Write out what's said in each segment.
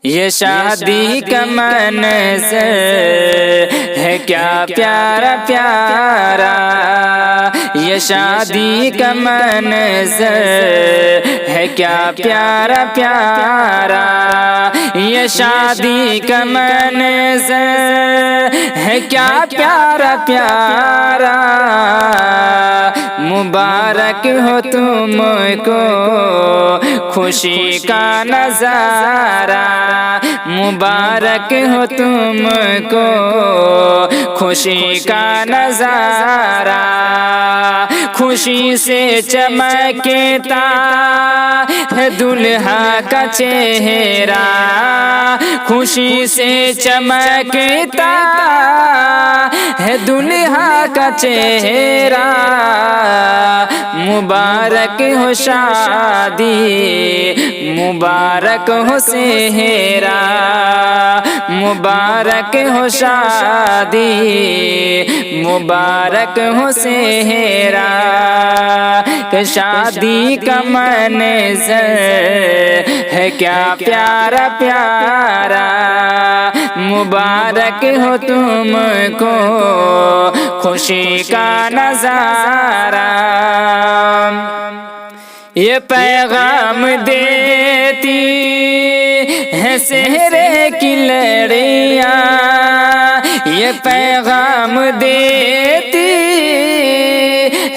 یہ شادی کا منظر ہے کیا پیارا پیارا، یہ شادی کا منظر ہے کیا پیارا پیارا، یہ شادی کا منظر ہے کیا پیارا پیارا، مبارک ہو تم کو خوشی کا نظارہ، مبارک ہو تم کو خوشی کا نظارہ، خوشی سے چمکتا ہے دلہا کا چہرہ، خوشی سے چمکتا ہے دلہا کا چہرہ، مبارک ہو شادی، مبارک ہو سہرا، مبارک ہو شادی، مبارک ہو سہرا، کہ شادی کا منظر ہے کیا پیارا پیارا، مبارک ہو تم کو خوشی کا نظارہ، یہ پیغام دیتی ہے سہرے کی لڑیاں، یہ پیغام دیتی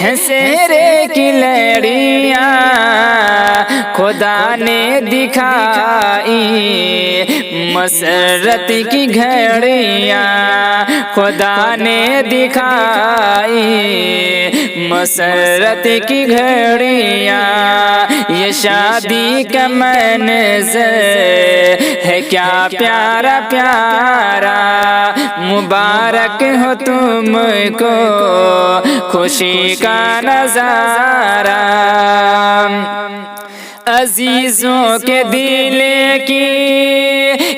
ہے سہرے کی لڑیاں، خدا نے دکھائی مسرت کی گھڑیاں، خدا نے دکھائی مسرت کی گھڑیاں، یہ شادی کا منظر ہے کیا پیارا پیارا، مبارک ہو تم کو خوشی کا نظارہ، عزیزوں کے دل کی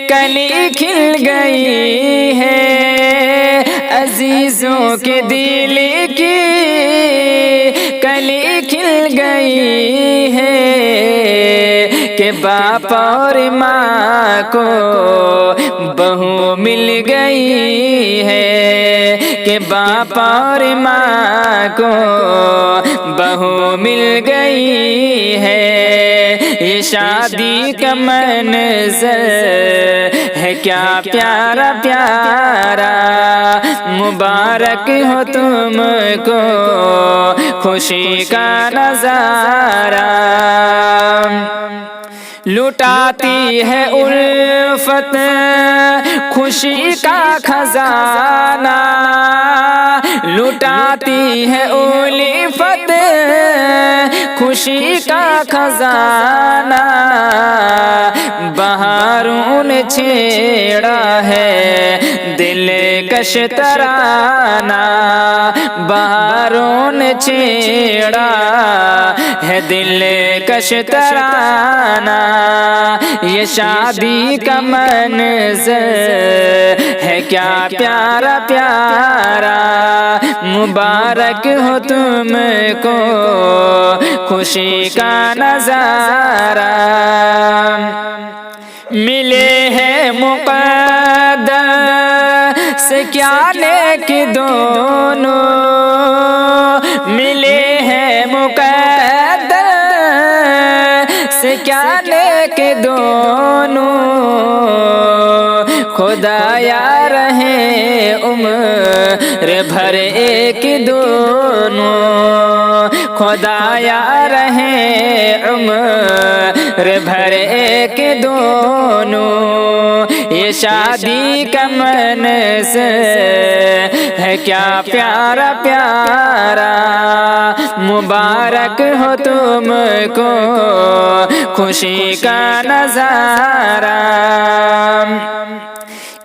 کلی کھل گئی ہے، عزیزوں کے دل کی کلی کھل گئی ہے، کہ باپ اور ماں کو بہو مل گئی ہے، کہ باپ اور ماں کو بہو مل گئی ہے، یہ شادی کا منظر ہے کیا پیارا پیارا، مبارک ہو تم کو خوشی کا نظارہ، لٹاتی ہے الفت خوشی کا خزانہ، لٹاتی ہے الفت خوشی کا خزانہ، بہاروں نے چھیڑا ہے دل کش ترانہ، بہاروں نے چھیڑا ہے دل کش ترانہ، یہ شادی کا منظر ہے کیا پیارا پیارا، مبارک ہو تم کو خوشی کا نظارہ، ملے ہیں مقدر سے کیا نیک دونوں، ملے ہیں مقدر سے کیا نیک دونوں، خدایا رہے عمر بھر ایک دونوں، خدایا رہے عمر بھر ایک دونوں، یہ شادی کا منظر ہے کیا پیارا پیارا، مبارک ہو تم کو خوشی کا نظارہ،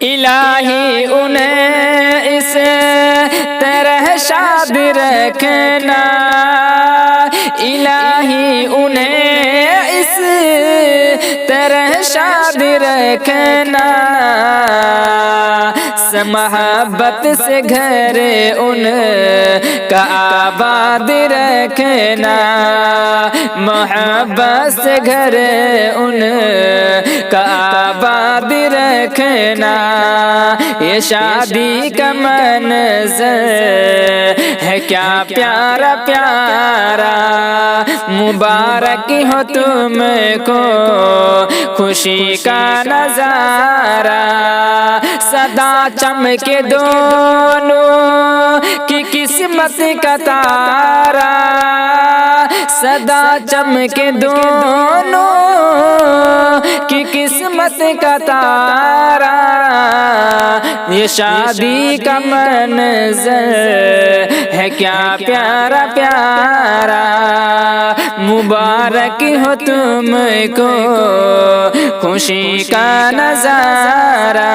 الہی انہیں اس طرح شاد رکھنا، الہی انہیں اس طرح شاد رکھنا، محبت سے گھر ان کا آباد رکھنا، محبت سے گھر ان کا آباد رکھنا۔ یہ شادی کا منظر ہے کیا پیارا پیارا، مبارک ہو تم کو خوشی کا نظارہ۔ سدا چمکے دونوں کی قسمت کا تارا، سدا چمکے دونوں کی قسمت کا تارا۔ یہ شادی کا منظر ہے کیا پیارا پیارا، مبارک ہو تم کو خوشی کا نظارہ۔